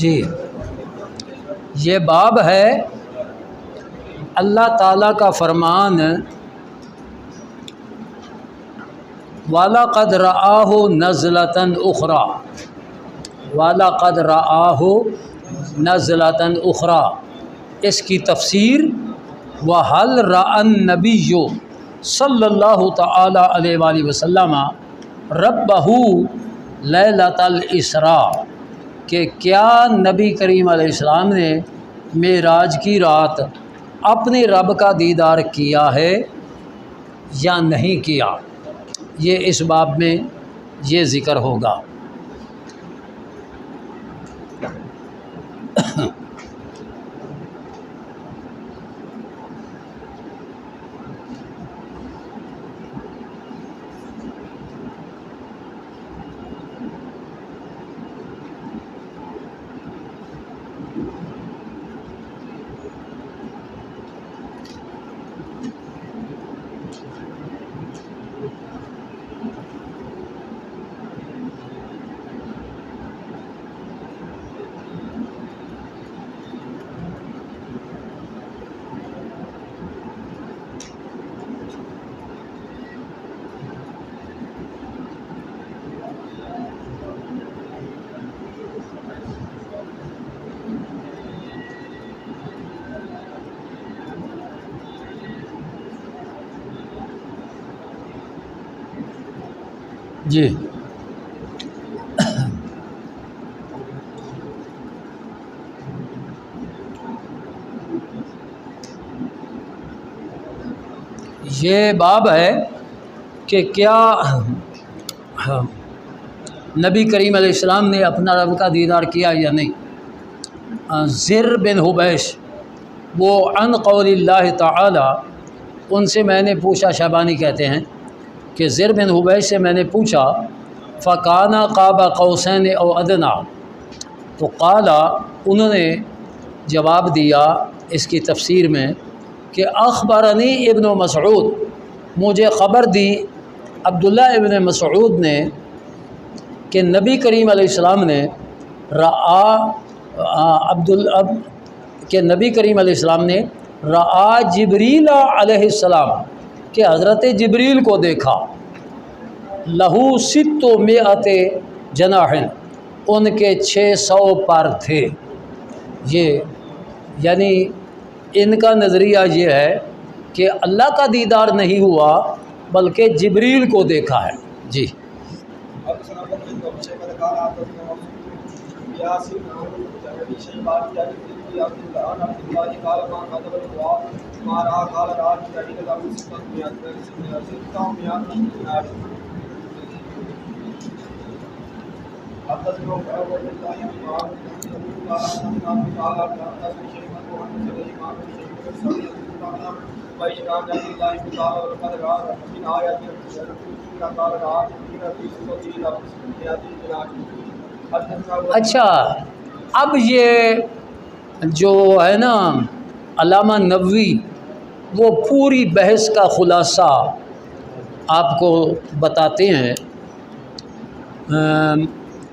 جی، یہ باب ہے اللہ تعالیٰ کا فرمان وَلَقَدْ رَآهُ نَزْلَةً أُخْرَى، وَلَقَدْ رَآهُ نَزْلَةً أُخْرَى، اس کی تفسیر وَهَلْ رَأَى النَّبِيُّ صلی اللہ تعالی علیہ وآلہ وسلم رَبَّهُ لَيْلَةَ الْإِسْرَاءِ، کہ کیا نبی کریم علیہ السلام نے معراج کی رات اپنے رب کا دیدار کیا ہے یا نہیں کیا، یہ اس باب میں یہ ذکر ہوگا۔ جی، یہ باب ہے کہ کیا نبی کریم علیہ السلام نے اپنا رب کا دیدار کیا یا نہیں۔ زر بن حبیش وہ عن قول اللہ تعالی، ان سے میں نے پوچھا، شعبانی کہتے ہیں کہ زر بن حبیش سے میں نے پوچھا فکانا قاب قوسین او ادنا، تو قالا، انہوں نے جواب دیا اس کی تفسیر میں کہ اخبرنی ابن مسعود، مجھے خبر دی عبداللہ ابن مسعود نے کہ نبی کریم علیہ السلام نے کہ نبی کریم علیہ السلام نے رآ جبریل علیہ السلام، کہ حضرت جبریل کو دیکھا، لہو 600 جناح، ان کے 600 پر تھے۔ یہ یعنی ان کا نظریہ یہ ہے کہ اللہ کا دیدار نہیں ہوا بلکہ جبریل کو دیکھا ہے۔ جی، اچھا، اب یہ جو ہے نا علامہ نووی، وہ پوری بحث کا خلاصہ آپ کو بتاتے ہیں۔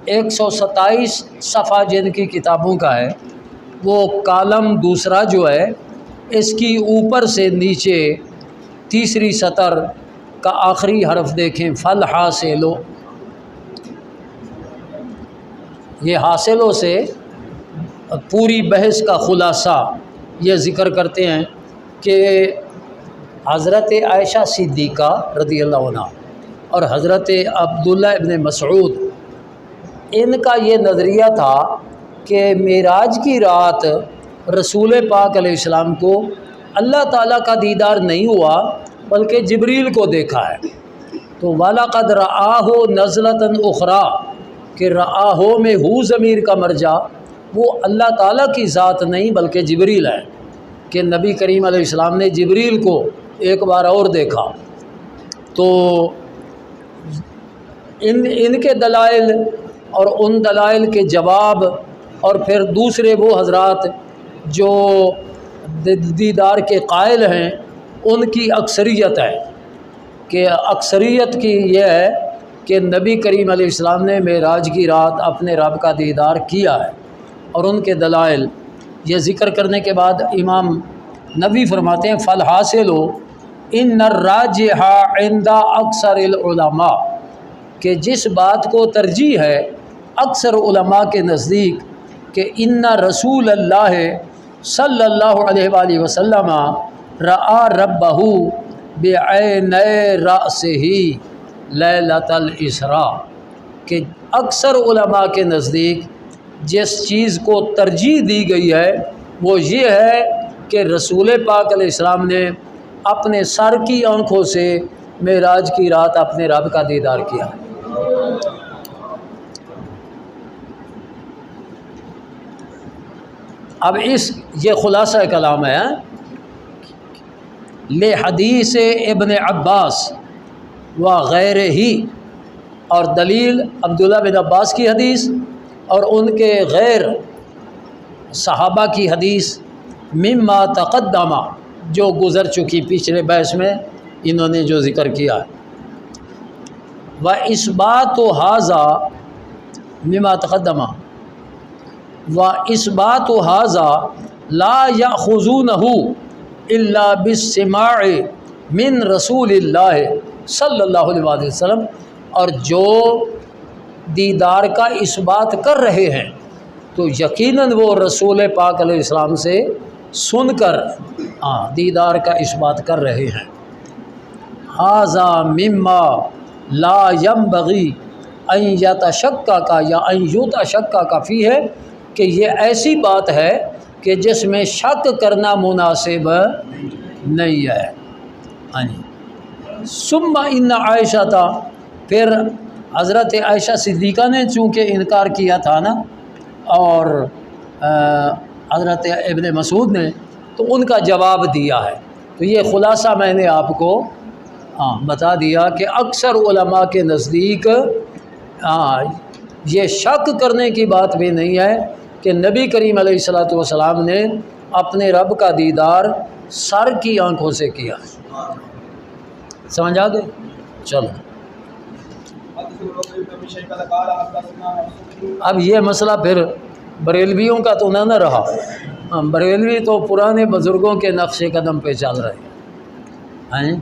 127 صفحہ جن کی کتابوں کا ہے، وہ کالم دوسرا جو ہے اس کی اوپر سے نیچے تیسری سطر کا آخری حرف دیکھیں، فل حاصلو، یہ حاصلوں سے پوری بحث کا خلاصہ یہ ذکر کرتے ہیں کہ حضرت عائشہ صدیقہ رضی اللہ عنہ اور حضرت عبداللہ ابن مسعود، ان کا یہ نظریہ تھا کہ معراج کی رات رسول پاک علیہ السلام کو اللہ تعالیٰ کا دیدار نہیں ہوا بلکہ جبریل کو دیکھا ہے۔ تو وَلَقَدْ رَآهُ نَزْلَةً أُخْرَى کہ رآہو میں ہو ضمیر کا مرجع وہ اللہ تعالیٰ کی ذات نہیں بلکہ جبریل ہے، کہ نبی کریم علیہ السلام نے جبریل کو ایک بار اور دیکھا۔ تو ان کے دلائل اور ان دلائل کے جواب، اور پھر دوسرے وہ حضرات جو دیدار کے قائل ہیں ان کی اکثریت ہے، کہ اکثریت کی یہ ہے کہ نبی کریم علیہ السلام نے معراج کی رات اپنے رب کا دیدار کیا ہے، اور ان کے دلائل یہ ذکر کرنے کے بعد امام نبوی فرماتے ہیں فالحاصل ان الراجح عند اکثر العلماء، کہ جس بات کو ترجیح ہے اکثر علماء کے نزدیک کہ ان رسول اللہ صلی اللہ علیہ وآلہ وسلم رأى ربہ بعین رأسہ لیلۃ الاسراء، کہ اکثر علماء کے نزدیک جس چیز کو ترجیح دی گئی ہے وہ یہ ہے کہ رسول پاک علیہ السلام نے اپنے سر کی آنکھوں سے معراج کی رات اپنے رب کا دیدار کیا۔ اب یہ خلاصہ کلام ہے لحدیث ابن عباس وغیرہ ہی، اور دلیل عبداللہ بن عباس کی حدیث اور ان کے غیر صحابہ کی حدیث مما تقدمہ جو گزر چکی پچھلے بحث میں انہوں نے جو ذکر کیا ہے، وَإِثْبَاتُ هَذَا مما تقدمہ وَإِثْبَاتُ هَذَا لَا يَأْخُذُونَهُ إِلَّا بِالسِّمَاعِ مِن رسول اللہ صلی اللہ علیہ وسلم، اور جو دیدار کا اثبات کر رہے ہیں تو یقیناً وہ رسول پاک علیہ السلام سے سن کر دیدار کا اثبات کر رہے ہیں۔ ھذا مما لا ينبغي ان يتشکک یا ان یتشکک فیہ، کہ یہ ایسی بات ہے کہ جس میں شک کرنا مناسب نہیں ہے۔ ثم ان عائشہ تھا، پھر حضرت عائشہ صدیقہ نے چونکہ انکار کیا تھا نا، اور حضرت ابن مسعود نے، تو ان کا جواب دیا ہے۔ تو یہ خلاصہ میں نے آپ کو بتا دیا کہ اکثر علماء کے نزدیک یہ شک کرنے کی بات بھی نہیں ہے کہ نبی کریم علیہ الصلوۃ والسلام نے اپنے رب کا دیدار سر کی آنکھوں سے کیا۔ سمجھ آ گئے؟ چلو اب یہ مسئلہ پھر بریلویوں کا تو نہ رہا، بریلوی تو پرانے بزرگوں کے نقش قدم پہ چل رہے ہیں۔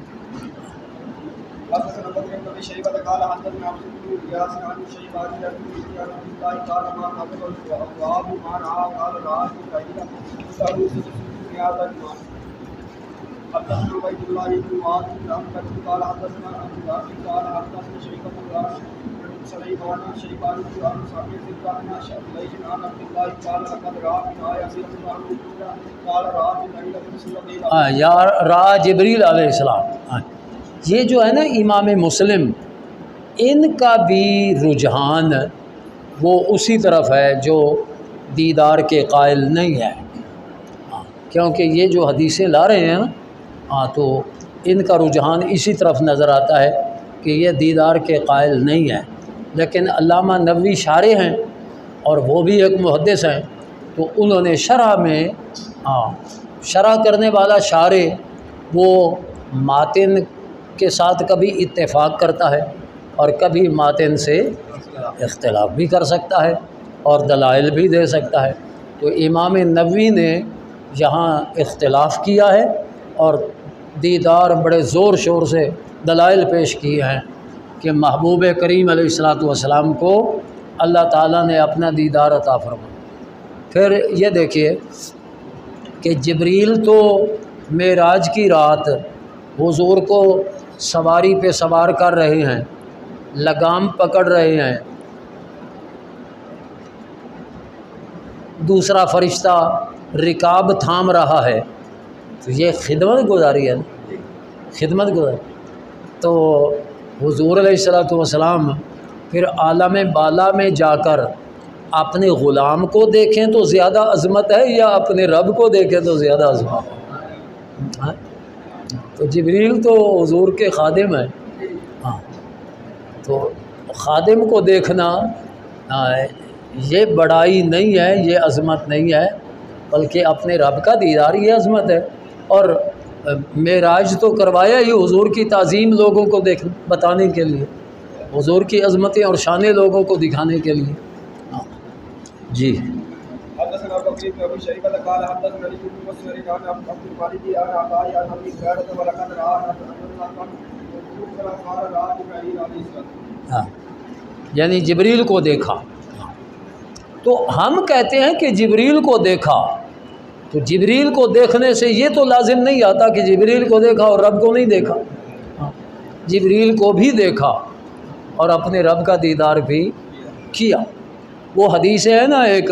را جبریل علیہ السلام، یہ جو ہے نا امام مسلم، ان کا بھی رجحان وہ اسی طرف ہے جو دیدار کے قائل نہیں ہے، کیونکہ یہ جو حدیثیں لا رہے ہیں نا تو ان کا رجحان اسی طرف نظر آتا ہے کہ یہ دیدار کے قائل نہیں ہے۔ لیکن علامہ نووی شارح ہیں اور وہ بھی ایک محدث ہیں، تو انہوں نے شرح میں شرح کرنے والا شارح وہ ماتن کے ساتھ کبھی اتفاق کرتا ہے اور کبھی ماتن سے اختلاف بھی کر سکتا ہے اور دلائل بھی دے سکتا ہے۔ تو امام نووی نے یہاں اختلاف کیا ہے اور دیدار بڑے زور شور سے دلائل پیش کیے ہیں کہ محبوب کریم علیہ الصلوۃ والسلام کو اللہ تعالیٰ نے اپنا دیدار عطا فرمایا۔ پھر یہ دیکھیے کہ جبریل تو معراج کی رات حضور کو سواری پہ سوار کر رہے ہیں، لگام پکڑ رہے ہیں، دوسرا فرشتہ رکاب تھام رہا ہے، تو یہ خدمت گزاری ہے، خدمت گزاری۔ تو حضور علیہ الصلوۃ والسلام پھر عالم بالا میں جا کر اپنے غلام کو دیکھیں تو زیادہ عظمت ہے یا اپنے رب کو دیکھیں تو زیادہ عظمت ہے؟ ہاں؟ تو جبریل تو حضور کے خادم ہیں، ہاں، تو خادم کو دیکھنا یہ بڑائی نہیں ہے، یہ عظمت نہیں ہے، بلکہ اپنے رب کا دیدار یہ عظمت ہے۔ اور معراج تو کروایا ہی حضور کی تعظیم لوگوں کو بتانے کے لیے، حضور کی عظمتیں اور شانیں لوگوں کو دکھانے کے لیے۔ ہاں جی۔ حدثنا بكر بن ابي شيبه قال حدثنا علي بن مسعود عن عبد المالك عن عطاء عن ابي هريره ولقد راى ہاں، یعنی جبریل کو دیکھا۔ تو ہم کہتے ہیں کہ جبریل کو دیکھا، تو جبریل کو دیکھنے سے یہ تو لازم نہیں آتا کہ جبریل کو دیکھا اور رب کو نہیں دیکھا۔ جبریل کو بھی دیکھا اور اپنے رب کا دیدار بھی کیا۔ وہ حدیث ہے نا ایک،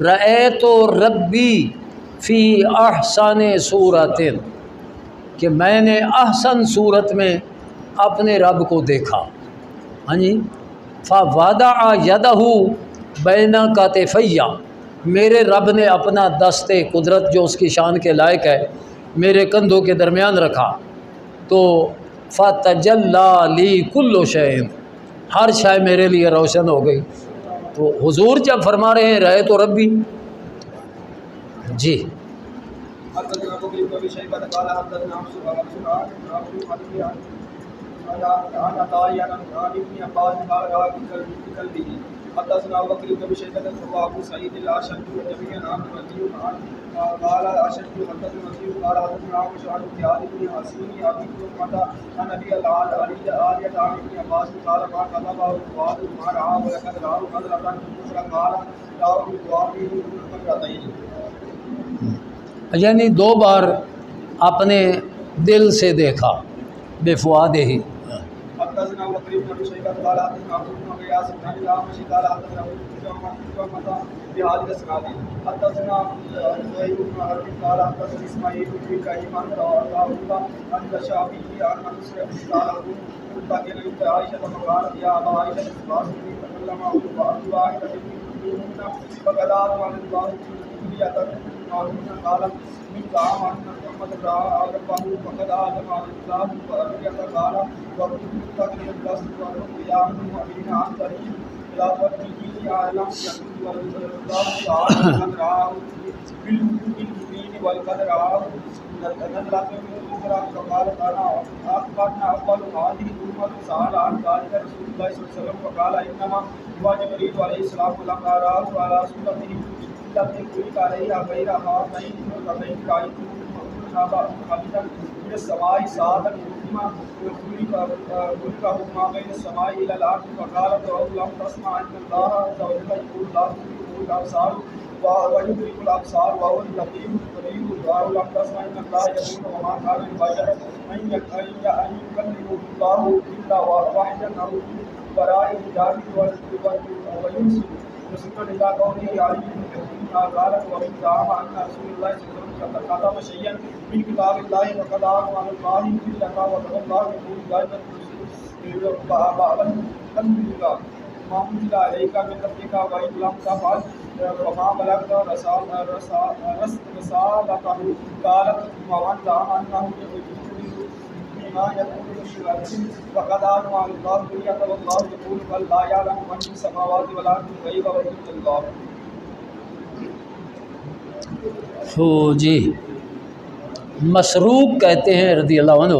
رأیت ربی فی احسن صورت، کہ میں نے احسن صورت میں اپنے رب کو دیکھا۔ ہاں جی، فوضع یدہ بین کتفی، میرے رب نے اپنا دست قدرت جو اس کی شان کے لائق ہے میرے کندھوں کے درمیان رکھا، تو فتجلی لی کل شیء، ہر شے میرے لیے روشن ہو گئی۔ تو حضور جب فرما رہے ہیں رہے تو ربی، جی۔ حدثنا ابو بكر بن ابي شيبه قال حدثنا عن عطاء عن ابن عباس قال راى بقلبه. حدثنا ابو بكر بن ابي شيبه وابو سعيد الاشد جميعا عن رجل قال اشد حدثنا رجل قال حدثنا ابو شعيب بن عبد بن حسين ابي قتاده عن ابي العالي عاليه عن ابن عباس قال ما كذب الفؤاد ما راى ولقد راى نظره قال لا يضاهي مرتين، یعنی دو بار اپنے دل سے دیکھا، بے فؤاد ہی۔ حدثنا ابو بكر بن ابي شيبه قال حدثنا عبد بن غياث بن عامش قال حدثنا بهذا الاسناد. حدثنا زهير بن حرب قال حدثنا اسماعيل بن ابراهيم عن داوود عن الشافعي عن انس قال قلت عند عائشه فقالت يا ابا عائشه الناس تكلم واحد منهم فقال عن الله قال من زعم ان محمد راى ربه فقد اعلم عن الله فارجع قال وكنت تقل الدست والقيام وبين عن طريق خلافته اعلم يكون والله تعالى من راه بالمؤمنين والقد راه نزلت من اخرى فقالت انا اخبرنا اول هذه الامه سال عن ذلك رسول الله صلى الله عليه وسلم فقال انما هو جبريل عليه السلام لما راه على صورته التي خلق عليها غيرها بين وبين رايت حبيبا من السماء ساعة ثم خلقه ما بين السماء إلى الأرض فقالت لم تسمع أن الله عز وجل يقول لا تدركه الأبصار ويدرك الأبصار وهو اللطيف الخبير لم تسمع أن الله يقول وما كان لبشر أن يكلمه الله إلا وحيا أو وراء الحجاب وينزل وسكن إلى قوله علي قالت ومن زعم أن رسول الله صلى الله عليه وسلم كتب شيئا من كتاب الله فقد أعلم عن الله إلا وقد الله يقول دائما الحمد لله ما أنزل عليك من ربك وإن لم تفعل وما بلغت رسالته. قالت ومن زعم أنه ما يقول فقد أعلم عن الله الدنيا والله يقول بل لا يعلم من في السماوات والأرض الغيب وإلا الله. جی، مسروق کہتے ہیں رضی اللہ عنہ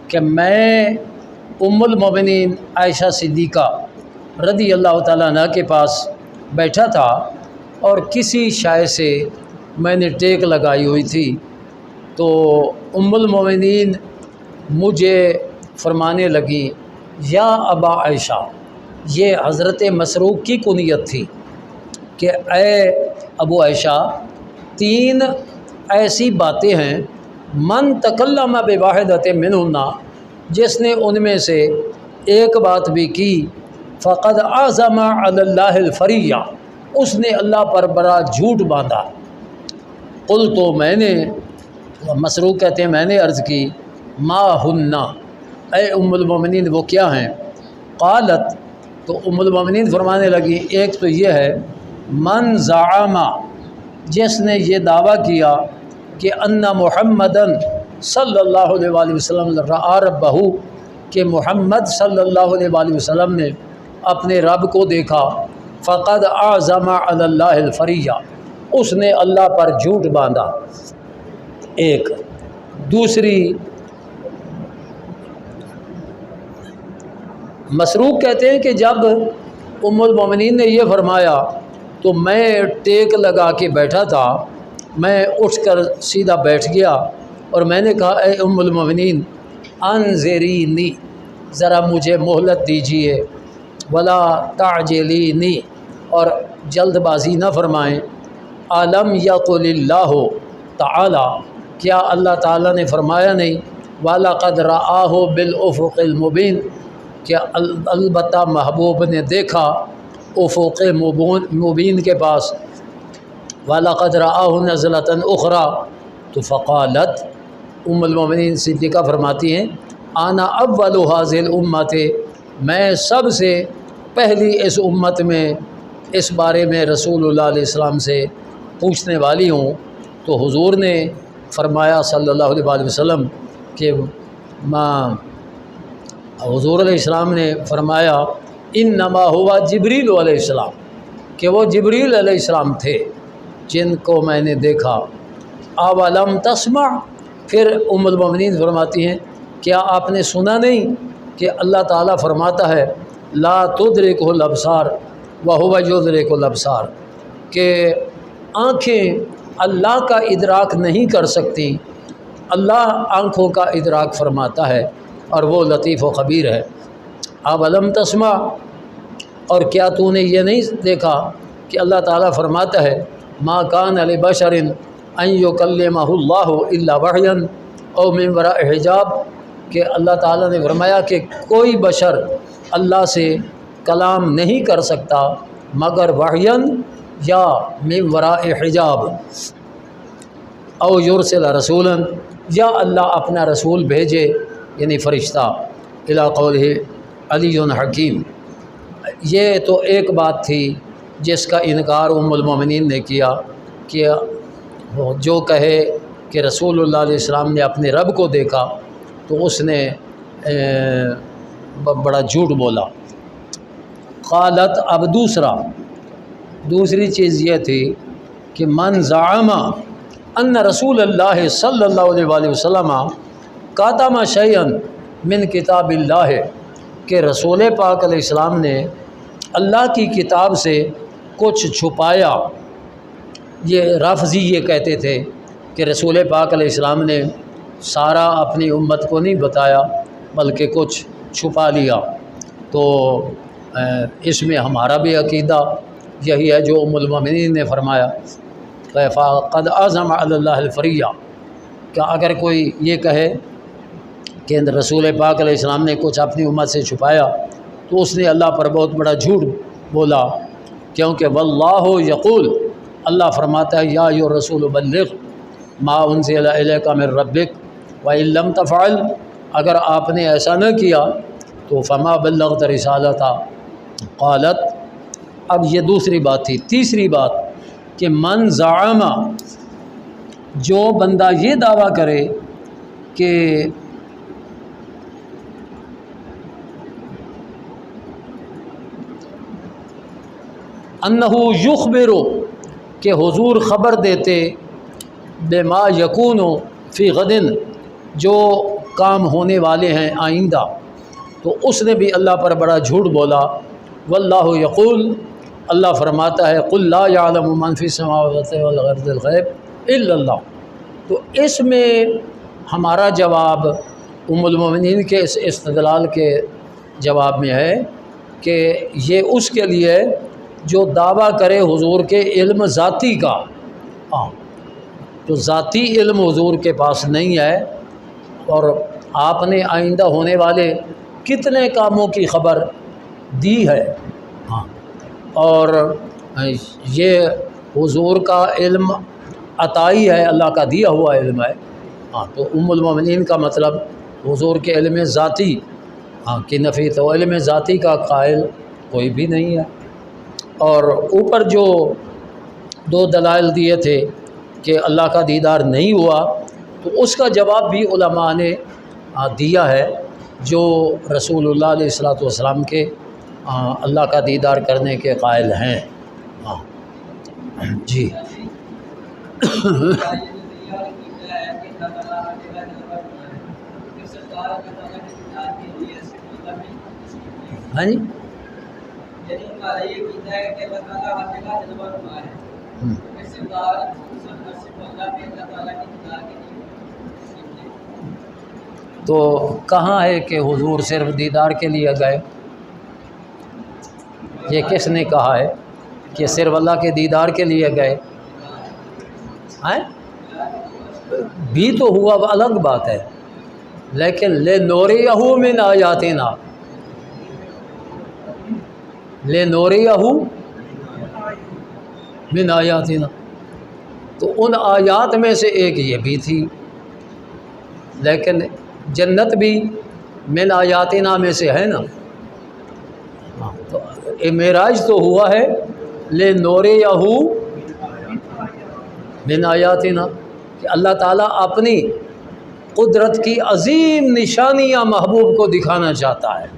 کہ میں ام المؤمنین عائشہ صدیقہ رضی اللہ تعالیٰ عنہ کے پاس بیٹھا تھا اور کسی شے سے میں نے ٹیک لگائی ہوئی تھی، تو ام المؤمنین مجھے فرمانے لگی یا ابا عائشہ، یہ حضرت مسروق کی کنیت تھی کہ اے ابو عائشہ، 3 ایسی باتیں ہیں من تکلم بواحدۃ منہن، جس نے ان میں سے ایک بات بھی کی فقد عزم علی اللہ الفریہ، اس نے اللہ پر بڑا جھوٹ باندھا۔ قلت، میں نے، مسروق کہتے ہیں میں نے عرض کی ما ہن، اے ام المومنین وہ کیا ہیں؟ قالت، تو ام المومنین فرمانے لگی ایک تو یہ ہے من زعم، جس نے یہ دعویٰ کیا کہ ان محمدن صلی اللہ علیہ وآلہ وسلم رأى ربہ، کہ محمد صلی اللہ علیہ وآلہ وسلم نے اپنے رب کو دیکھا، فقد اعظم علی اللہ الفریہ، اس نے اللہ پر جھوٹ باندھا۔ ایک دوسری، مسروق کہتے ہیں کہ جب ام المومنین نے یہ فرمایا تو میں ٹیک لگا کے بیٹھا تھا، میں اٹھ کر سیدھا بیٹھ گیا اور میں نے کہا اے ام المومنین انظرینی، ذرا مجھے مہلت دیجیے، ولا تعجلینی، اور جلد بازی نہ فرمائیں، علم یقل اللہ تعالی، کیا اللہ تعالیٰ نے فرمایا نہیں، وَلَقَدْ رَآهُ بِالْأُفُقِ الْمُبِينِ، کہ البتہ محبوب نے دیکھا افق مبین کے پاس، وَلَقَدْ رَآهُ نَزْلَةً أُخْرَى، تو فقالت ام المومنین صدیقہ فرماتی ہیں انا اول هذه الامة، میں سب سے پہلی اس امت میں اس بارے میں رسول اللہ علیہ السلام سے پوچھنے والی ہوں۔ تو حضور نے فرمایا صلی اللہ علیہ وآلہ وسلم کہ حضور علیہ السلام نے فرمایا انما ہوا جبریل علیہ السلام، کہ وہ جبریل علیہ السلام تھے جن کو میں نے دیکھا۔ اولم تسمع، پھر ام المومنین فرماتی ہیں کیا آپ نے سنا نہیں کہ اللہ تعالیٰ فرماتا ہے لا تدرکہ الابصار وہو یدرک الابصار، کہ آنکھیں اللہ کا ادراک نہیں کر سکتی، اللہ آنکھوں کا ادراک فرماتا ہے اور وہ لطیف و خبیر ہے۔ اولم تسمع، اور کیا تو نے یہ نہیں دیکھا کہ اللہ تعالیٰ فرماتا ہے ما کان لبشر ان یکلمہ اللہ الا وحیا او من وراء حجاب، کہ اللہ تعالیٰ نے فرمایا کہ کوئی بشر اللہ سے کلام نہیں کر سکتا مگر وحیا یا من وراء حجاب، او یرسل رسولا، یا اللہ اپنا رسول بھیجے یعنی فرشتہ، الی قولہ علی حکیم۔ یہ تو ایک بات تھی جس کا انکار ام المومنین نے کیا کہ جو کہے کہ رسول اللہ علیہ السلام نے اپنے رب کو دیکھا تو اس نے بڑا جھوٹ بولا۔ قالت، اب دوسری چیز یہ تھی کہ من زعم ان رسول اللہ صلی اللہ علیہ وآلہ وسلم کاتم شیئا من کتاب اللہ، کہ رسول پاک علیہ السلام نے اللہ کی کتاب سے کچھ چھپایا۔ یہ رافضی یہ کہتے تھے کہ رسول پاک علیہ السلام نے سارا اپنی امت کو نہیں بتایا بلکہ کچھ چھپا لیا۔ تو اس میں ہمارا بھی عقیدہ یہی ہے جو ام المومنین نے فرمایا قد اعظم علی اللہ الفریہ، کہ اگر کوئی یہ کہے کہ رسول پاک علیہ السلام نے کچھ اپنی امت سے چھپایا تو اس نے اللہ پر بہت بڑا جھوٹ بولا، کیونکہ واللہ یقول، اللہ فرماتا ہے یا ایھا الرسول بلغ ما انزل الیک من ربک وان لم تفعل، اگر آپ نے ایسا نہ کیا تو فما بلغت رسالتہ۔ قالت، اب یہ دوسری بات تھی۔ تیسری بات کہ من زعم، جو بندہ یہ دعویٰ کرے کہ انہ یخبر، کہ حضور خبر دیتے بما یکون فی غد، جو کام ہونے والے ہیں آئندہ، تو اس نے بھی اللہ پر بڑا جھوٹ بولا۔ واللہ یقول، اللہ فرماتا ہے قل لا یعلم من فی السماوات والارض الغیب الا اللہ۔ تو اس میں ہمارا جواب ام المومنین کے اس استدلال کے جواب میں ہے کہ یہ اس کے لیے جو دعویٰ کرے حضور کے علم ذاتی کا، تو ذاتی علم حضور کے پاس نہیں ہے، اور آپ نے آئندہ ہونے والے کتنے کاموں کی خبر دی ہے، اور یہ حضور کا علم عطائی ہے، اللہ کا دیا ہوا علم ہے۔ تو ام المومنین کا مطلب حضور کے علم ذاتی کی نفی، تو علم ذاتی کا قائل کوئی بھی نہیں ہے۔ اور اوپر جو دو دلائل دیے تھے کہ اللہ کا دیدار نہیں ہوا، تو اس کا جواب بھی علماء نے دیا ہے جو رسول اللہ علیہ الصلوۃ والسلام کے اللہ کا دیدار کرنے کے قائل ہیں۔ جی ہاں جی تو کہاں ہے کہ حضور صرف دیدار کے لیے گئے؟ یہ کس نے کہا ہے کہ صرف اللہ کے دیدار کے لیے گئے؟ بھی تو ہوا، وہ الگ بات ہے، لیکن لِنُرِيَهُ مِنْ آیاتنا، لِنُرِيَهُ مِنْ آیاتنا، تو ان آیات میں سے ایک یہ بھی تھی، لیکن جنت بھی من آیاتنا میں سے ہے نا۔ تو معراج تو ہوا ہے لِنُرِيَهُ من آیاتنا، کہ اللہ تعالیٰ اپنی قدرت کی عظیم نشانیاں محبوب کو دکھانا چاہتا ہے،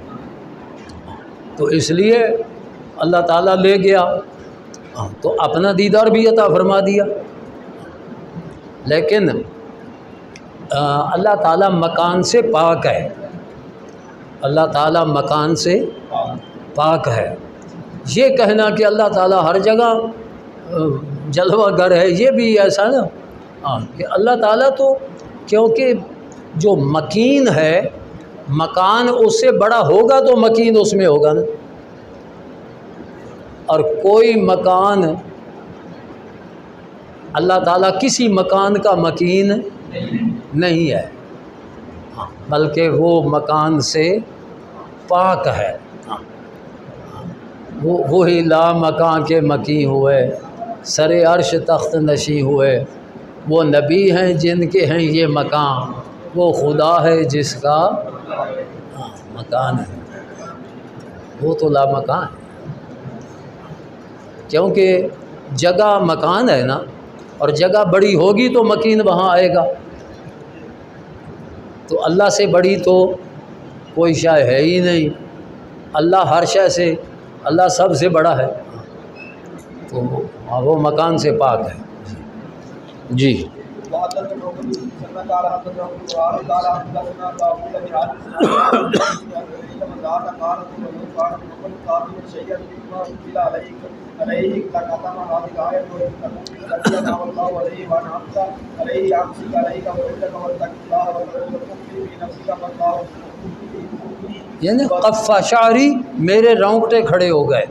تو اس لیے اللہ تعالیٰ لے گیا، تو اپنا دیدار بھی عطا فرما دیا۔ لیکن اللہ تعالیٰ مکان سے پاک ہے، اللہ تعالیٰ مکان سے پاک ہے۔ یہ کہنا کہ اللہ تعالیٰ ہر جگہ جلوہ گر ہے، یہ بھی ایسا نا کہ اللہ تعالیٰ تو، کیونکہ جو مکین ہے، مکان اس سے بڑا ہوگا تو مکین اس میں ہوگا نا، اور کوئی مکان اللہ تعالیٰ کسی مکان کا مکین نہیں ہے، بلکہ وہ مکان سے پاک ہے۔ وہی لا مکان کے مکی ہوئے، سر عرش تخت نشی ہوئے، وہ نبی ہیں جن کے ہیں یہ مکان، وہ خدا ہے جس کا مکان ہے، وہ تو لا مکان ہے، کیونکہ جگہ مکان ہے نا، اور جگہ بڑی ہوگی تو مکین وہاں آئے گا، تو اللہ سے بڑی تو کوئی شے ہے ہی نہیں، اللہ ہر شے سے، اللہ سب سے بڑا ہے، تو وہ مکان سے پاک ہے۔ جی یعنی قفا شعری، میرے رونگٹے کھڑے ہو گئے۔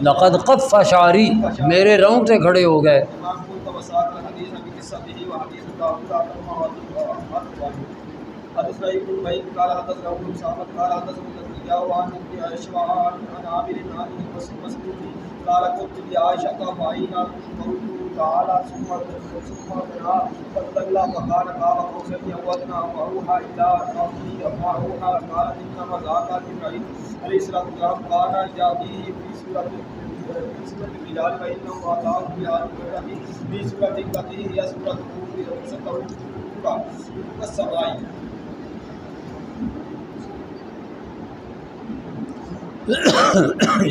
لقد قف شعری، میرے رونگٹے کھڑے ہو گئے۔ حدثنا ابن المعين قال حدثنا ابن سعد قال حدثنا الزكريا عن ابن اشواء عن عامر عن مسعود قال قلت لعائشة فأين قوله تعالى ثم دنا فاستغلى فقال قال قوسني أودنا فأوحى إلى عبده ما أوحى قال إنما ذاك جبريل عليه الصلاة والسلام قال جاء في سورة الرجال فإنه أتاه في سورة التي هي سورة السبع۔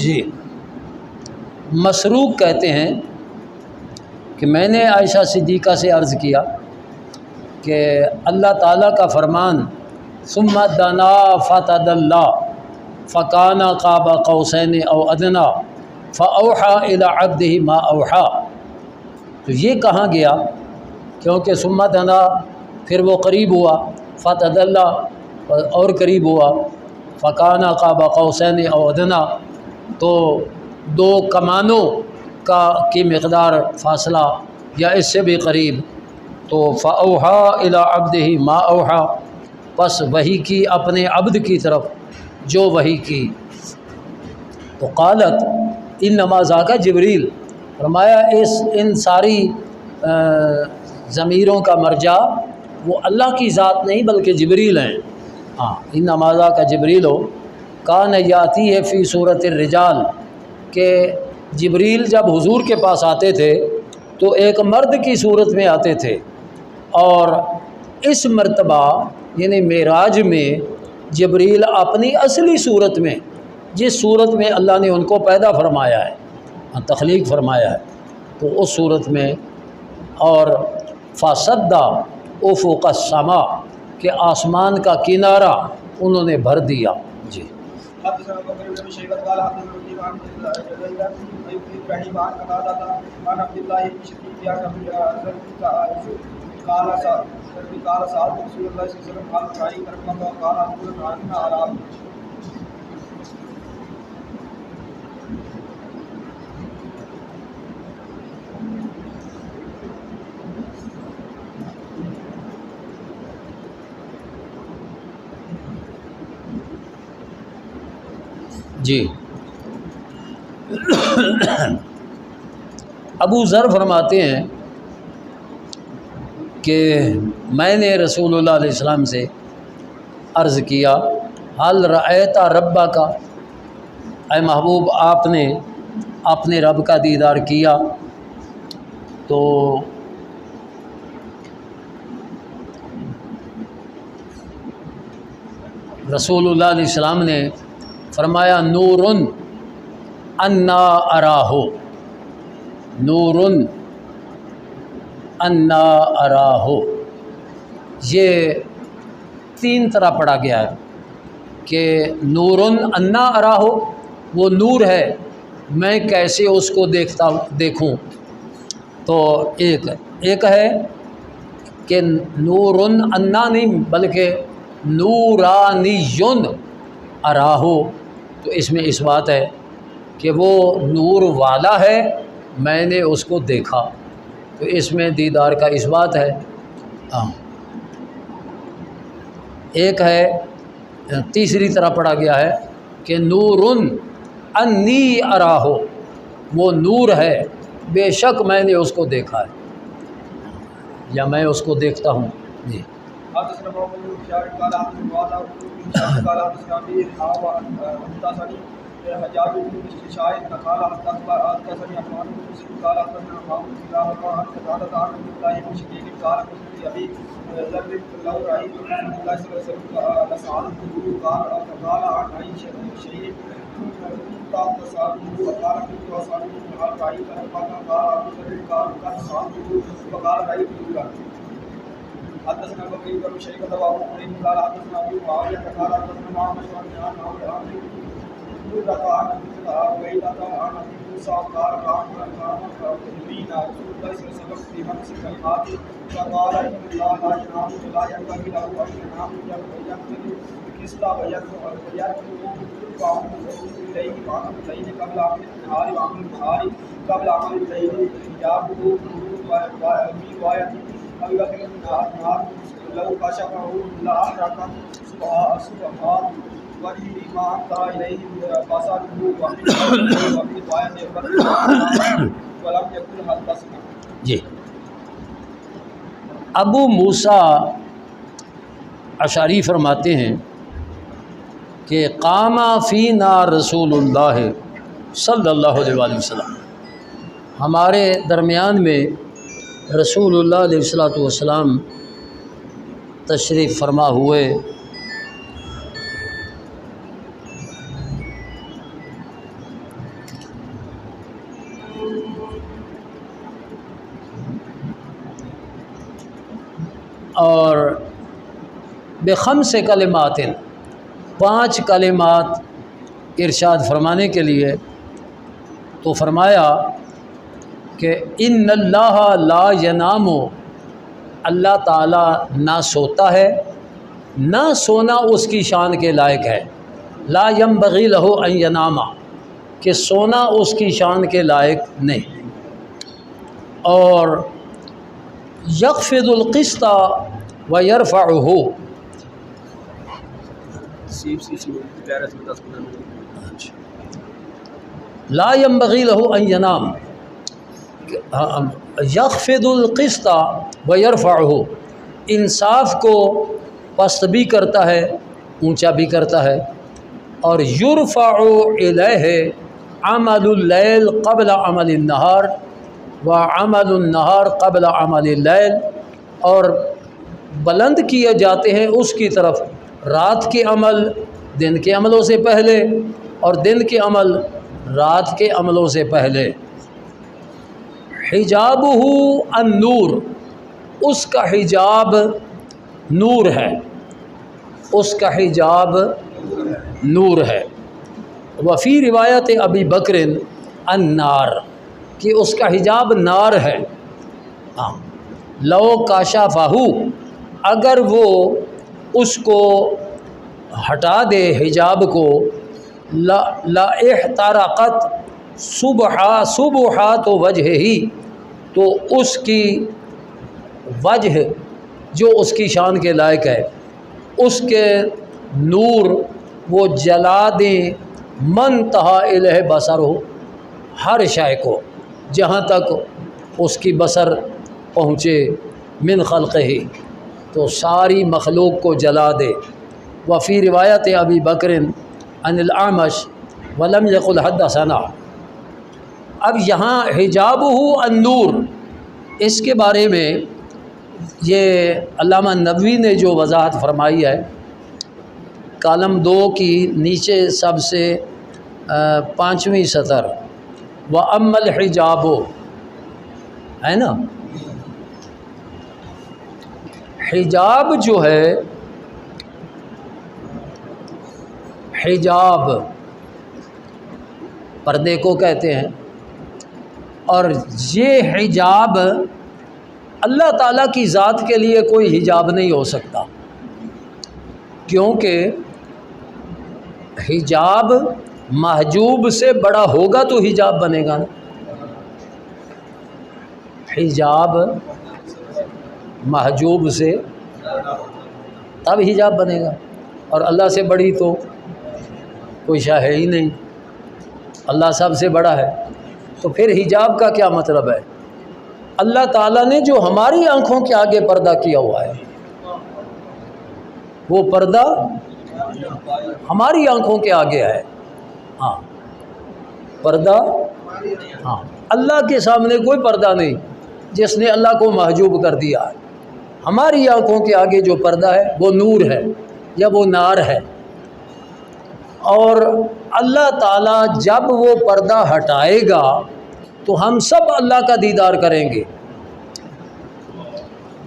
جی مسروق کہتے ہیں کہ میں نے عائشہ صدیقہ سے عرض کیا کہ اللہ تعالیٰ کا فرمان ثم دنا فتدلی فکان قاب قوسین او ادنا فاوحى الى عبده ما اوحى، تو یہ کہاں گیا؟ کیونکہ ثم دنا پھر وہ قریب ہوا، فتدلی اور قریب ہوا، فکان قاب قوسین او ادنا، تو دو کمانوں کی مقدار فاصلہ یا اس سے بھی قریب، تو فاوحا الی عبدہ ما اوحا، پس وحی کی اپنے عبد کی طرف جو وحی کی۔ تو قالت انما ذاک جبریل، فرمایا ان ساری ضمیروں کا مرجع وہ اللہ کی ذات نہیں بلکہ جبریل ہیں۔ ہاں، انما ذاک جبریل ہو کان یاتی ہے فی صورت الرجال، کہ جبریل جب حضور کے پاس آتے تھے تو ایک مرد کی صورت میں آتے تھے، اور اس مرتبہ یعنی معراج میں جبریل اپنی اصلی صورت میں، جس صورت میں اللہ نے ان کو پیدا فرمایا ہے، تخلیق فرمایا ہے، تو اس صورت میں، اور فاسدہ افق السما، کہ آسمان کا کنارہ انہوں نے بھر دیا۔ جی حدثنا بكر بن شيبة قال حدثنا ابن عن جرير ابراهيم عن قتادة عن عبد الله بن شقيق عن ابي قال سألت رسول الله صلى الله عليه وسلم قال رأيت ربك قال أقول أنا أراه۔ جی ابو ذر فرماتے ہیں کہ میں نے رسول اللہ علیہ السلام سے عرض کیا حل رأیت ربک، اے محبوب آپ نے اپنے رب کا دیدار کیا؟ تو رسول اللہ علیہ السلام نے فرمایا نورن انا اراہو، نورن انا اراہو، یہ تین طرح پڑھا گیا ہے کہ نورن انا اراہو وہ نور ہے، میں کیسے اس کو دیکھوں؟ تو ایک ہے کہ نورن انا نہیں بلکہ نورانیون اراہو، تو اس میں اس بات ہے کہ وہ نور والا ہے، میں نے اس کو دیکھا، تو اس میں دیدار کا اس بات ہے۔ ایک ہے تیسری طرح پڑھا گیا ہے کہ نورن انی اراہو، وہ نور ہے بے شک میں نے اس کو دیکھا ہے یا میں اس کو دیکھتا ہوں۔ جی حدثنا محمد بن بشار قال حدثنا معاذ بن قال حدثنا ابي حدثني حجاج بن شاهد قال حدثني عثمان بن مسلم قال حدثنا محمد بن عمرو قال عن عبد الله بن شقيق قال قلت ابي ذر لو رايت رسول الله صلى الله عليه وسلم لسالته قال عن اي شيء قال سالته وقال كنت اساله قال رايت ربك قال ابو ذر قال سالته وقال رايت ربك۔ حدثنا بكر بن شيبة وابو كريم قال حدثنا ابي معاوية قال حدثنا معمر عن عمرو عن موسى قال كان جبريل رسول الله صلى الله عليه وسلم في خمس كلمات فقال ان الله لا ينام ولا ينبغي له ان ينام يقتل الكسلى ويرفع اليه وعمل الليل قبل عمل النهار وعمل النهار قبل عمل الليل حجابه في رواية ابي بكر النهار لو كشفه لاحرق سبحان وجهه ما انتهى اليه بصره وفي رواية ولم يكن حدثنا۔ جی ابو موسیٰ اشعری فرماتے ہیں کہ قام فینا رسول اللہ صلی اللہ علیہ وآلہ وسلم، ہمارے درمیان میں رسول اللہ علیہ والسلام تشریف فرما ہوئے، اور بخمس کلمات، 5 کلمات ارشاد فرمانے کے لیے، تو فرمایا کہ ان اللہ لا ینام، اللہ تعالیٰ نہ سوتا ہے، نہ سونا اس کی شان کے لائق ہے، لا ینبغی لہ ان ینام، کہ سونا اس کی شان کے لائق نہیں، اور یخفض القسط و یرفعہ، لا ينبغي له ان ینام، یخفض القسط و یرفعہ، انصاف کو پست بھی کرتا ہے اونچا بھی کرتا ہے، اور یرفع الیہ عمل اللیل قبل عمل النہار و عمل النہار قبل عمل اللیل، اور بلند کیے جاتے ہیں اس کی طرف رات کے عمل دن کے عملوں سے پہلے، اور دن کے عمل رات کے عملوں سے پہلے۔ حجابہ النور، اس کا حجاب نور ہے، اس کا حجاب نور ہے۔ وفی روایت ابی بکر النار، کہ اس کا حجاب نار ہے۔ لو کاشفہ، اگر وہ اس کو ہٹا دے حجاب کو، لا احترقت سبحات وجہہ، تو اس کی وجہ جو اس کی شان کے لائق ہے، اس کے نور وہ جلا دیں، منتہا الیہ بصر ہو، ہر شے کو جہاں تک اس کی بصر پہنچے، من خلقہ، تو ساری مخلوق کو جلا دے۔ وفی روایت ابی بکر عن الاعمش ولم یقل حدثنا۔ اب یہاں حجابہ النور، اس کے بارے میں یہ علامہ نووی نے جو وضاحت فرمائی ہے، کالم 2 کی نیچے سب سے 5ویں سطر، وَأَمَّا الْحِجَابُ، ہے نا، حجاب جو ہے، حجاب پردے کو کہتے ہیں، اور یہ حجاب اللہ تعالیٰ کی ذات کے لیے کوئی حجاب نہیں ہو سکتا، کیونکہ حجاب محجوب سے بڑا ہوگا تو حجاب بنے گا نا، حجاب محجوب سے تب حجاب بنے گا، اور اللہ سے بڑی تو کوئی شے ہے ہی نہیں، اللہ سب سے بڑا ہے، تو پھر حجاب کا کیا مطلب ہے؟ اللہ تعالیٰ نے جو ہماری آنکھوں کے آگے پردہ کیا ہوا ہے، وہ پردہ ہماری آنکھوں کے آگے ہے، ہاں پردہ، ہاں اللہ کے سامنے کوئی پردہ نہیں جس نے اللہ کو محجوب کر دیا ہے۔ ہماری آنکھوں کے آگے جو پردہ ہے وہ نور ہے یا وہ نار ہے، اور اللہ تعالیٰ جب وہ پردہ ہٹائے گا تو ہم سب اللہ کا دیدار کریں گے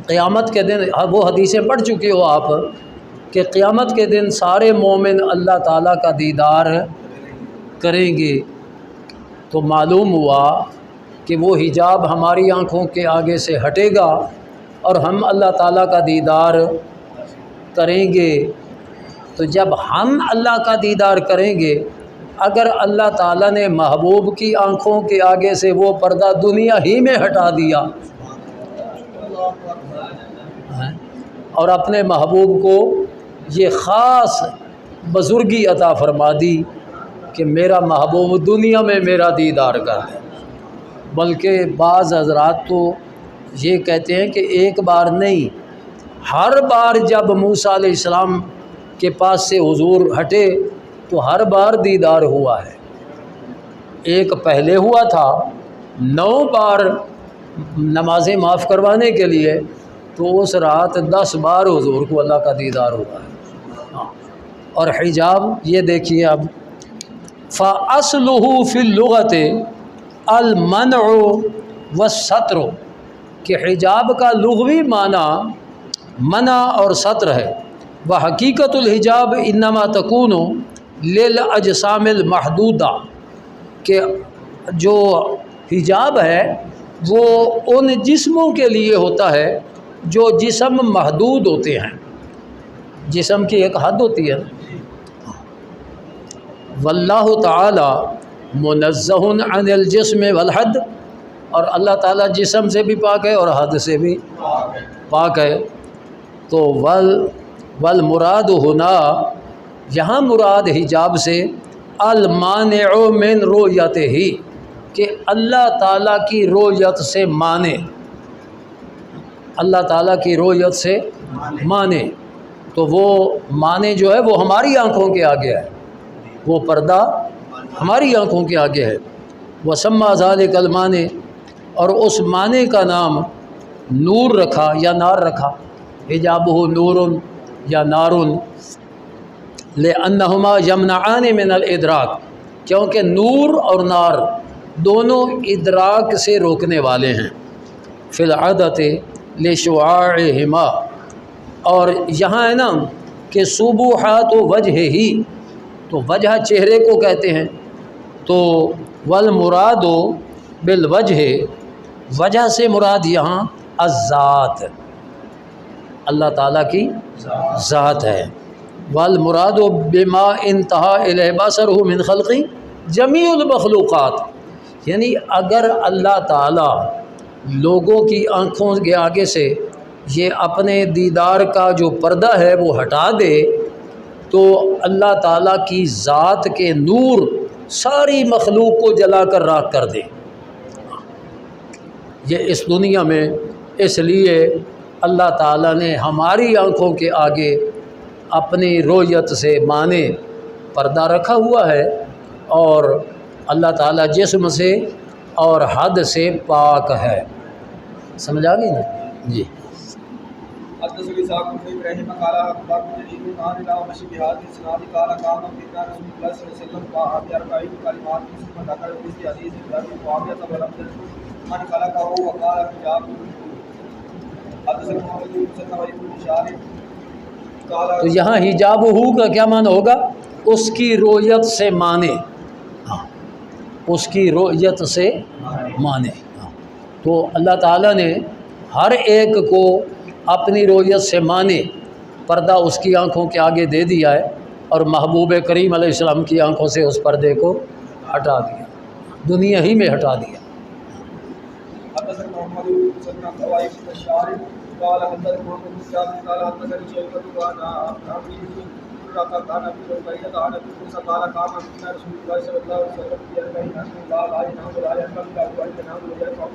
قیامت کے دن۔ وہ حدیثیں پڑھ چکے ہو آپ کہ قیامت کے دن سارے مومن اللہ تعالیٰ کا دیدار کریں گے، تو معلوم ہوا کہ وہ حجاب ہماری آنکھوں کے آگے سے ہٹے گا اور ہم اللہ تعالیٰ کا دیدار کریں گے۔ تو جب ہم اللہ کا دیدار کریں گے، اگر اللہ تعالیٰ نے محبوب کی آنکھوں کے آگے سے وہ پردہ دنیا ہی میں ہٹا دیا اور اپنے محبوب کو یہ خاص بزرگی عطا فرما دی کہ میرا محبوب دنیا میں میرا دیدار کر دے، بلکہ بعض حضرات تو یہ کہتے ہیں کہ ایک بار نہیں، ہر بار جب موسیٰ علیہ السلام کے پاس سے حضور ہٹے تو ہر بار دیدار ہوا ہے۔ ایک پہلے ہوا تھا 9 بار نمازیں معاف کروانے کے لیے، تو اس رات 10 بار حضور کو اللہ کا دیدار ہوا ہے۔ اور حجاب یہ دیکھیے اب، فَأَصْلُهُ فِي اللُّغَةِ الْمَنْعُ وَالسَّتْرُ، کہ حجاب کا لغوی معنی منع اور ستر ہے۔ وحقیقت الحجاب انما تکون للاجسام المحدودہ، کہ جو حجاب ہے وہ ان جسموں کے لیے ہوتا ہے جو جسم محدود ہوتے ہیں، جسم کی ایک حد ہوتی ہے۔ واللہ تعالی منزہ عن الجسم والحد، اور اللہ تعالیٰ جسم سے بھی پاک ہے اور حد سے بھی پاک ہے۔ تو والمراد ہونا، یہاں مراد حجاب سے المانع من رؤیتہ ہی، کہ اللہ تعالیٰ کی رؤیت سے مانے، اللہ تعالیٰ کی رؤیت سے مانے۔ تو وہ مانے جو ہے وہ ہماری آنکھوں کے آگے ہے، وہ پردہ ہماری آنکھوں کے آگے ہے۔ وسمى ذلك المانے، اور اس مانے کا نام نور رکھا یا نار رکھا، حجابہ نور یا نار، لأنہما یمنعان من الادراک، کیونکہ نور اور نار دونوں ادراک سے روکنے والے ہیں، فی العادت لشعاعہما، اور یہاں ہے نا کہ سبحات وجہ ہی، تو وجہ چہرے کو کہتے ہیں، تو والمراد بالوجہ، وجہ سے مراد یہاں الذات، اللہ تعالیٰ کی ذات ہے۔ والمراد بما انتہا الیہ بصرہ من خلق جمیع المخلوقات، یعنی اگر اللہ تعالیٰ لوگوں کی آنکھوں کے آگے سے یہ اپنے دیدار کا جو پردہ ہے وہ ہٹا دے، تو اللہ تعالیٰ کی ذات کے نور ساری مخلوق کو جلا کر راکھ کر دے۔ یہ اس دنیا میں اس لیے اللہ تعالیٰ نے ہماری آنکھوں کے آگے اپنی رؤیت سے مانے پردہ رکھا ہوا ہے، اور اللہ تعالیٰ جسم سے اور حد سے پاک ہے۔ سمجھ آ گئی نا جی۔ حدثني اسحاق بن ابراهيم قال اخبرني جرير عن الاعمش بهذا الاسناد قال كان سيدنا رسول الله صلى الله عليه وسلم بأربع كلمات ثم ذكر في حديث ابي معاويه ولم يذكر من خلقه وقال حجاب۔ حدثنا محمد بن مسلم بن بشار قال، تو یہاں حجاب ہو کا کیا معنی ہوگا؟ اس کی رؤیت سے مانے، ہاں اس کی رؤیت سے مانے۔ تو اللہ تعالیٰ نے ہر ایک کو اپنی رؤیت سے مانے پردہ اس کی آنکھوں کے آگے دے دیا ہے، اور محبوب کریم علیہ السلام کی آنکھوں سے اس پردے کو ہٹا دیا، دنیا ہی میں ہٹا دیا۔ حدثنا محمد بن مسلم قال بشار قال حدثنا محمد بن شهاب قال حدثني شيبة عن عمرو بن رقاق عن ابي هريرة عن ابي موسى قال قام بنا رسول الله صلى الله عليه وسلم في أربعين أن لا ينام ولا يقوم ولا ينام ولا يقوم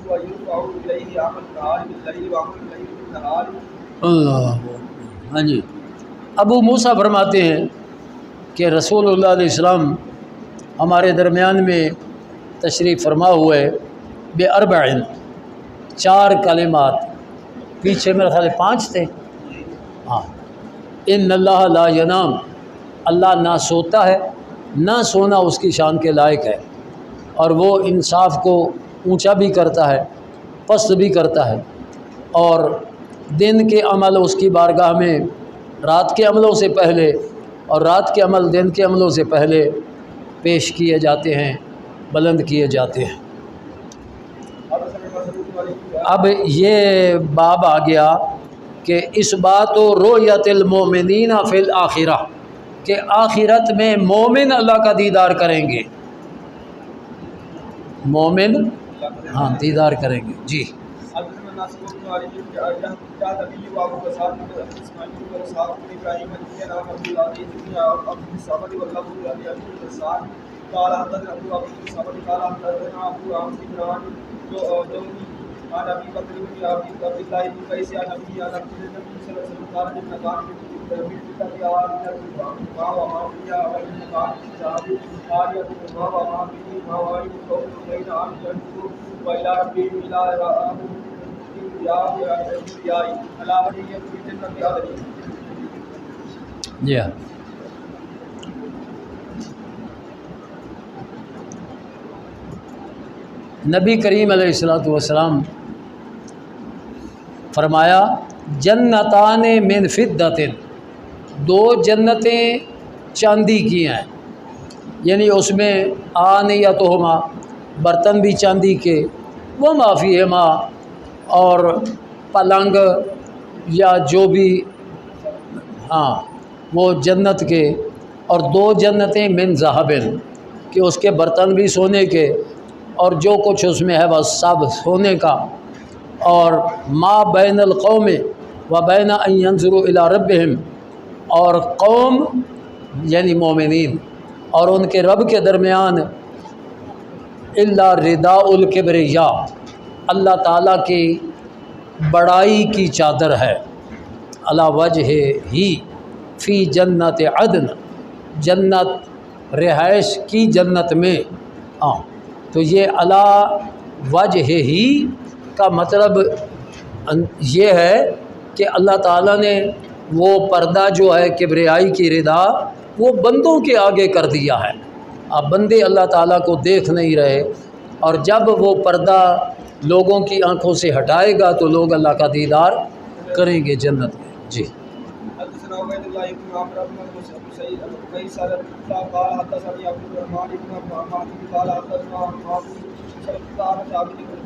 ويرفع إليه عمل النهار بالليل وعمل الليل بالنهار۔ اللہ، ہاں جی۔ ابو موسیٰ فرماتے ہیں کہ رسول اللہ علیہ السلام ہمارے درمیان میں تشریف فرما ہوئے، بے اربعین، 4 کلمات، پیچھے میرے خیال 5 تھے، ہاں۔ ان اللہ لا ینام، اللہ نہ سوتا ہے، نہ سونا اس کی شان کے لائق ہے، اور وہ انصاف کو اونچا بھی کرتا ہے، پست بھی کرتا ہے، اور دن کے عمل اس کی بارگاہ میں رات کے عملوں سے پہلے، اور رات کے عمل دن کے عملوں سے پہلے پیش کیے جاتے ہیں، بلند کیے جاتے ہیں۔ اب یہ باب آ گیا کہ اس بات و رؤیت المومنین فی الآخرہ، کہ آخرت میں مومن اللہ کا دیدار کریں گے، مومن ہاں دیدار کریں گے جی۔ قال حدثنا ابو عبد قال حدثنا ابو عمرو عن ابي بكر بن عبد الله بن قيس عن ابي عن النبي صلى الله عليه وسلم قال ان كان في ما وما فيها والمكان الشهاد آية ما وما فيه موارد قوم بين عام ينظر وإلى ربهم إلى رآهم يا على وجهه في جنة عدن۔ جی ہاں، نبی کریم علیہ الصلوۃ والسلام فرمایا جنتان من فضۃ، 2 جنتیں چاندی کی ہیں، یعنی اس میں آنیتہما، برتن بھی چاندی کے، وہ ما فیہما، اور پلنگ یا جو بھی، ہاں وہ جنت کے، اور 2 جنتیں من ذہب، کہ اس کے برتن بھی سونے کے اور جو کچھ اس میں ہے وہ سب ہونے کا، اور ما بین القوم و بین ان ینظروا الی ربہم، اور قوم یعنی مومنین اور ان کے رب کے درمیان الا رداء الکبریاء، اللہ تعالیٰ کی بڑائی کی چادر ہے، علی وجہ ہی فی جنت عدن، جنت رہائش کی جنت میں۔ تو یہ علی وجہ ہی کا مطلب یہ ہے کہ اللہ تعالیٰ نے وہ پردہ جو ہے کبریائی کی ردا وہ بندوں کے آگے کر دیا ہے۔ اب بندے اللہ تعالیٰ کو دیکھ نہیں رہے، اور جب وہ پردہ لوگوں کی آنکھوں سے ہٹائے گا تو لوگ اللہ کا دیدار کریں گے جنت میں۔ جی حدثنا عبید اللہ بن عمرو بن سعید القیسر قال حدثني عبد الرحمن بن عمرو قال حدثنا ابو سلطان ثابت بن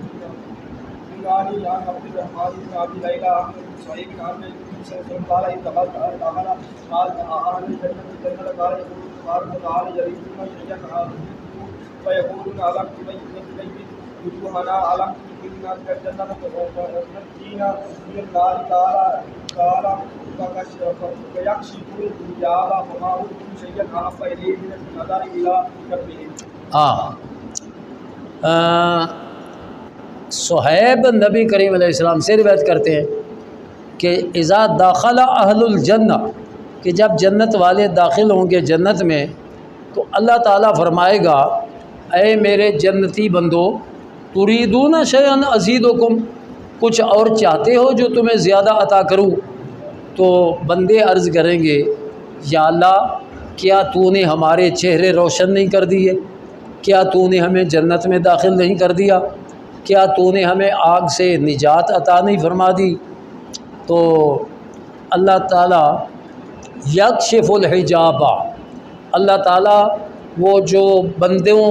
عن عبد الرحمن بن ابي ليلى عن صحيح بن عمرو قال اتقال قال اهل الجنه قال تعالى يريدون الجنه فيقولون علم وجوهنا علم كنا الجنه نجينا من النار قال فيكشف الحجاب فما هو شيئا احب اليه من النظر الى ربهم۔ صہیب نبی کریم علیہ السلام سے روایت کرتے ہیں کہ اذا داخل اہل الجنہ، کہ جب جنت والے داخل ہوں گے جنت میں تو اللہ تعالیٰ فرمائے گا اے میرے جنتی بندو تریدون شیئا ازیدکم، کچھ اور چاہتے ہو جو تمہیں زیادہ عطا کروں؟ تو بندے عرض کریں گے یا اللہ کیا تو نے ہمارے چہرے روشن نہیں کر دیے؟ کیا تو نے ہمیں جنت میں داخل نہیں کر دیا؟ کیا تو نے ہمیں آگ سے نجات عطا نہیں فرما دی؟ تو اللہ تعالیٰ یکشف الحجاب، اللہ تعالیٰ وہ جو بندوں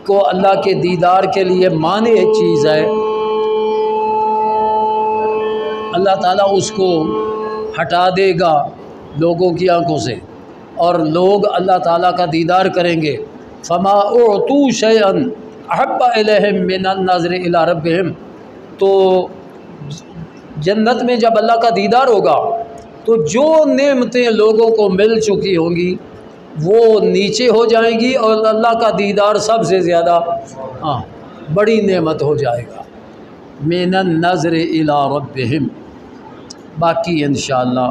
کو اللہ کے دیدار کے لیے مانع چیز ہے اللہ تعالیٰ اس کو ہٹا دے گا لوگوں کی آنکھوں سے، اور لوگ اللہ تعالیٰ کا دیدار کریں گے۔ فما اعطوا شیئا احب الیہم من النظر الی ربہم، تو جنت میں جب اللہ کا دیدار ہوگا تو جو نعمتیں لوگوں کو مل چکی ہوں گی وہ نیچے ہو جائیں گی، اور اللہ کا دیدار سب سے زیادہ بڑی نعمت ہو جائے گا۔ من النظر الی ربہم، باقی انشاءاللہ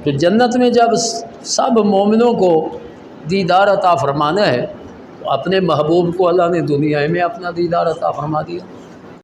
تو جنت میں جب سب مومنوں کو دیدار عطا فرمانا ہے تو اپنے محبوب کو اللہ نے دنیا میں اپنا دیدار عطا فرما دیا۔